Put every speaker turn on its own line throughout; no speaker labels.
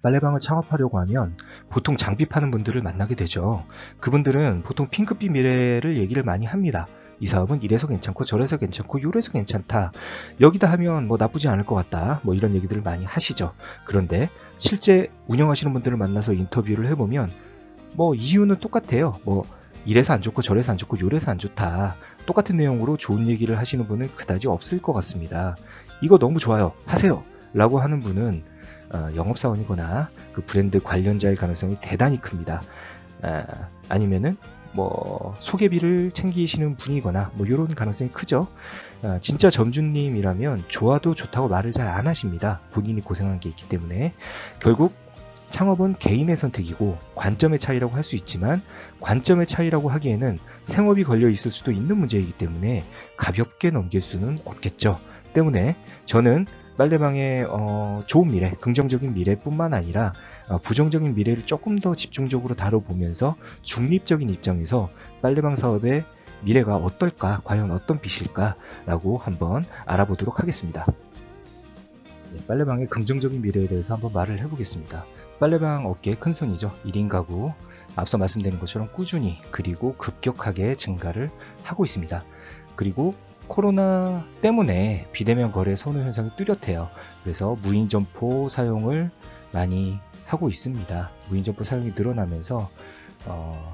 빨래방을 창업하려고 하면 보통 장비 파는 분들을 만나게 되죠. 그분들은 보통 핑크빛 미래를 얘기를 많이 합니다. 이 사업은 이래서 괜찮고 저래서 괜찮고 요래서 괜찮다. 여기다 하면 뭐 나쁘지 않을 것 같다. 뭐 이런 얘기들을 많이 하시죠. 그런데 실제 운영하시는 분들을 만나서 인터뷰를 해보면 뭐 이유는 똑같아요. 뭐 이래서 안 좋고 저래서 안 좋고 요래서 안 좋다. 똑같은 내용으로 좋은 얘기를 하시는 분은 그다지 없을 것 같습니다. 이거 너무 좋아요. 하세요. 라고 하는 분은 영업사원이거나 그 브랜드 관련자일 가능성이 대단히 큽니다. 아니면은 뭐 소개비를 챙기시는 분이거나 뭐 이런 가능성이 크죠. 진짜 점주님이라면 좋아도 좋다고 말을 잘 안 하십니다. 본인이 고생한 게 있기 때문에. 결국 창업은 개인의 선택이고 관점의 차이라고 할 수 있지만 관점의 차이라고 하기에는 생업이 걸려 있을 수도 있는 문제이기 때문에 가볍게 넘길 수는 없겠죠. 때문에 저는 빨래방의 좋은 미래, 긍정적인 미래뿐만 아니라 부정적인 미래를 조금 더 집중적으로 다뤄보면서 중립적인 입장에서 빨래방 사업의 미래가 어떨까, 과연 어떤 빛일까 라고 한번 알아보도록 하겠습니다. 빨래방의 긍정적인 미래에 대해서 한번 말을 해보겠습니다. 빨래방 업계의 큰손이죠. 1인 가구, 앞서 말씀드린 것처럼 꾸준히 그리고 급격하게 증가를 하고 있습니다. 그리고 코로나 때문에 비대면 거래 선호 현상이 뚜렷해요. 그래서 무인 점포 사용을 많이 하고 있습니다. 무인 점포 사용이 늘어나면서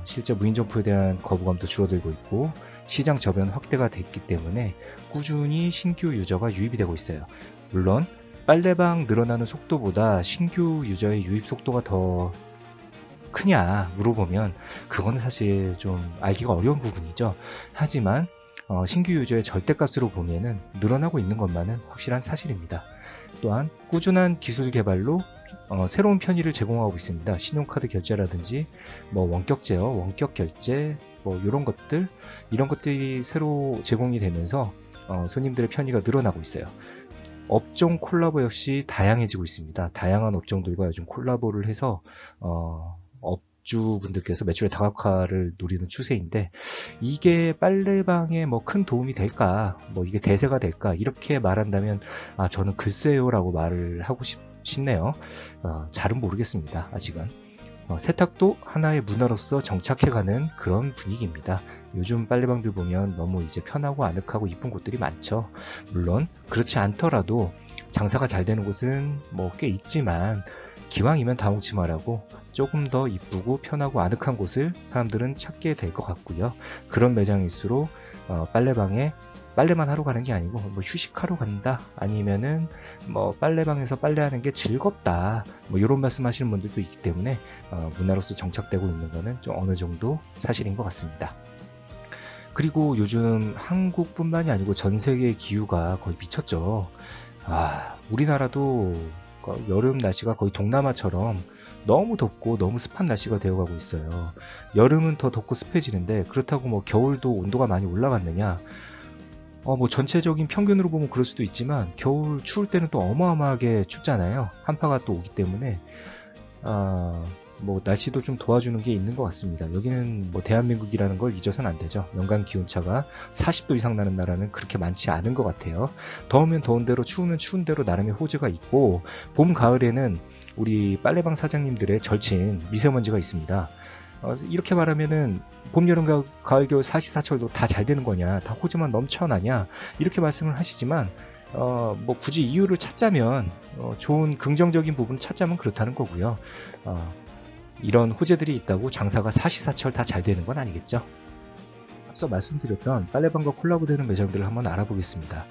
실제 무인 점포에 대한 거부감도 줄어들고 있고 시장 저변 확대가 됐기 때문에 꾸준히 신규 유저가 유입이 되고 있어요. 물론 빨래방 늘어나는 속도보다 신규 유저의 유입 속도가 더 크냐 물어보면 그거는 사실 좀 알기가 어려운 부분이죠. 하지만 신규 유저의 절대값으로 보면은 늘어나고 있는 것만은 확실한 사실입니다. 또한 꾸준한 기술 개발로 새로운 편의를 제공하고 있습니다. 신용카드 결제라든지 뭐 원격 제어, 원격 결제 뭐 이런 것들이 새로 제공이 되면서 손님들의 편의가 늘어나고 있어요. 업종 콜라보 역시 다양해지고 있습니다. 다양한 업종들과 요즘 콜라보를 해서 업주분들께서 매출의 다각화를 노리는 추세인데 이게 빨래방에 뭐 큰 도움이 될까, 뭐 이게 대세가 될까 이렇게 말한다면 저는 글쎄요라고 말을 하고 싶네요. 잘은 모르겠습니다. 아직은. 세탁도 하나의 문화로서 정착해가는 그런 분위기입니다. 요즘 빨래방들 보면 너무 이제 편하고 아늑하고 이쁜 곳들이 많죠. 물론 그렇지 않더라도 장사가 잘 되는 곳은 뭐 꽤 있지만 기왕이면 다홍치마라고 조금 더 이쁘고 편하고 아늑한 곳을 사람들은 찾게 될 것 같고요. 그런 매장일수록 빨래방에 빨래만 하러 가는 게 아니고 뭐 휴식하러 간다, 아니면은 뭐 빨래방에서 빨래하는 게 즐겁다, 뭐 이런 말씀하시는 분들도 있기 때문에 문화로서 정착되고 있는 거는 좀 어느 정도 사실인 것 같습니다. 그리고 요즘 한국뿐만이 아니고 전 세계의 기후가 거의 미쳤죠. 우리나라도 여름 날씨가 거의 동남아처럼 너무 덥고 너무 습한 날씨가 되어가고 있어요. 여름은 더 덥고 습해지는데 그렇다고 뭐 겨울도 온도가 많이 올라갔느냐? 뭐 전체적인 평균으로 보면 그럴 수도 있지만 겨울 추울 때는 또 어마어마하게 춥잖아요. 한파가 또 오기 때문에 뭐 날씨도 좀 도와주는 게 있는 것 같습니다. 여기는 뭐 대한민국이라는 걸 잊어서는 안 되죠. 연간 기온차가 40도 이상 나는 나라는 그렇게 많지 않은 것 같아요. 더우면 더운 대로 추우면 추운 대로 나름의 호재가 있고 봄 가을에는 우리 빨래방 사장님들의 절친 미세먼지가 있습니다. 이렇게 말하면은 봄, 여름, 가을, 겨울 사시사철도 다 잘 되는 거냐, 다 호재만 넘쳐나냐 이렇게 말씀을 하시지만 뭐 굳이 이유를 찾자면 좋은 긍정적인 부분을 찾자면 그렇다는 거고요. 이런 호재들이 있다고 장사가 사시사철 다 잘 되는 건 아니겠죠. 앞서 말씀드렸던 빨래방과 콜라보되는 매장들을 한번 알아보겠습니다.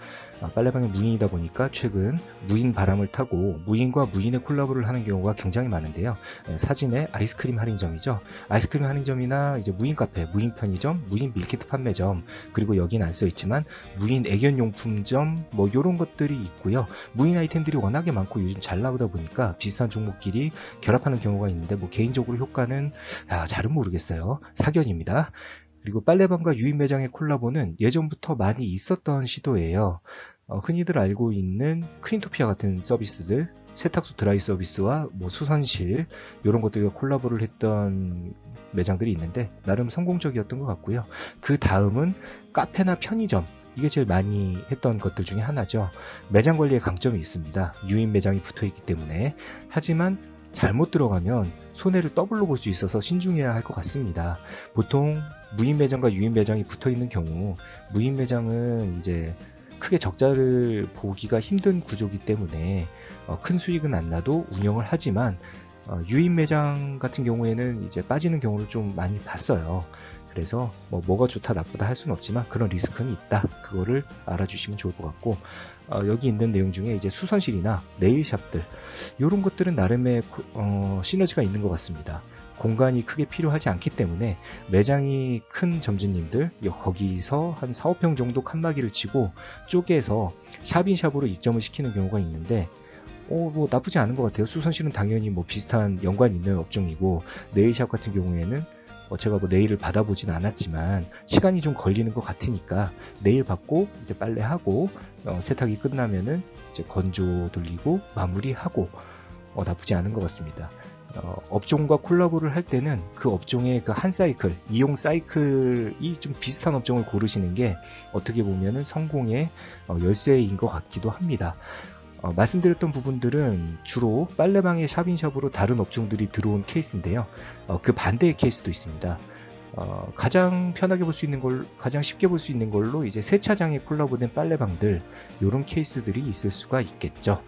빨래방이 무인이다 보니까 최근 무인 바람을 타고 무인과 무인의 콜라보를 하는 경우가 굉장히 많은데요. 사진에 아이스크림 할인점이죠. 아이스크림 할인점이나 이제 무인 카페, 무인 편의점, 무인 밀키트 판매점, 그리고 여기는 안 써있지만 무인 애견용품점 뭐 이런 것들이 있고요. 무인 아이템들이 워낙에 많고 요즘 잘 나오다 보니까 비슷한 종목끼리 결합하는 경우가 있는데 뭐 개인적으로 효과는 잘은 모르겠어요. 사견입니다. 그리고 빨래방과 유인 매장의 콜라보는 예전부터 많이 있었던 시도예요. 흔히들 알고 있는 크린토피아 같은 서비스들, 세탁소 드라이 서비스와 뭐 수선실 이런 것들과 콜라보를 했던 매장들이 있는데 나름 성공적이었던 것 같고요. 그 다음은 카페나 편의점, 이게 제일 많이 했던 것들 중에 하나죠. 매장 관리에 강점이 있습니다. 유인 매장이 붙어 있기 때문에. 하지만 잘못 들어가면 손해를 더블로 볼 수 있어서 신중해야 할 것 같습니다. 보통 무인 매장과 유인 매장이 붙어 있는 경우 무인 매장은 이제 크게 적자를 보기가 힘든 구조이기 때문에 큰 수익은 안 나도 운영을 하지만 유인 매장 같은 경우에는 이제 빠지는 경우를 좀 많이 봤어요. 그래서 뭐가 좋다 나쁘다 할 수는 없지만 그런 리스크는 있다. 그거를 알아주시면 좋을 것 같고, 여기 있는 내용 중에 이제 수선실이나 네일샵들 이런 것들은 나름의 시너지가 있는 것 같습니다. 공간이 크게 필요하지 않기 때문에 매장이 큰 점주님들 거기서 한 4, 5평 정도 칸막이를 치고 쪼개서 샵인샵으로 입점을 시키는 경우가 있는데 뭐 나쁘지 않은 것 같아요. 수선실은 당연히 뭐 비슷한 연관 있는 업종이고, 네일샵 같은 경우에는 제가 뭐 네일을 받아보진 않았지만 시간이 좀 걸리는 것 같으니까 네일 받고 이제 빨래하고 세탁이 끝나면은 이제 건조 돌리고 마무리하고 나쁘지 않은 것 같습니다. 업종과 콜라보를 할 때는 그 업종의 그 한 사이클, 이용 사이클이 좀 비슷한 업종을 고르시는 게 어떻게 보면은 성공의 열쇠인 것 같기도 합니다. 말씀드렸던 부분들은 주로 빨래방의 샵인샵으로 다른 업종들이 들어온 케이스인데요. 그 반대의 케이스도 있습니다. 가장 편하게 볼 수 있는 가장 쉽게 볼 수 있는 걸로 이제 세차장에 콜라보된 빨래방들, 이런 케이스들이 있을 수가 있겠죠.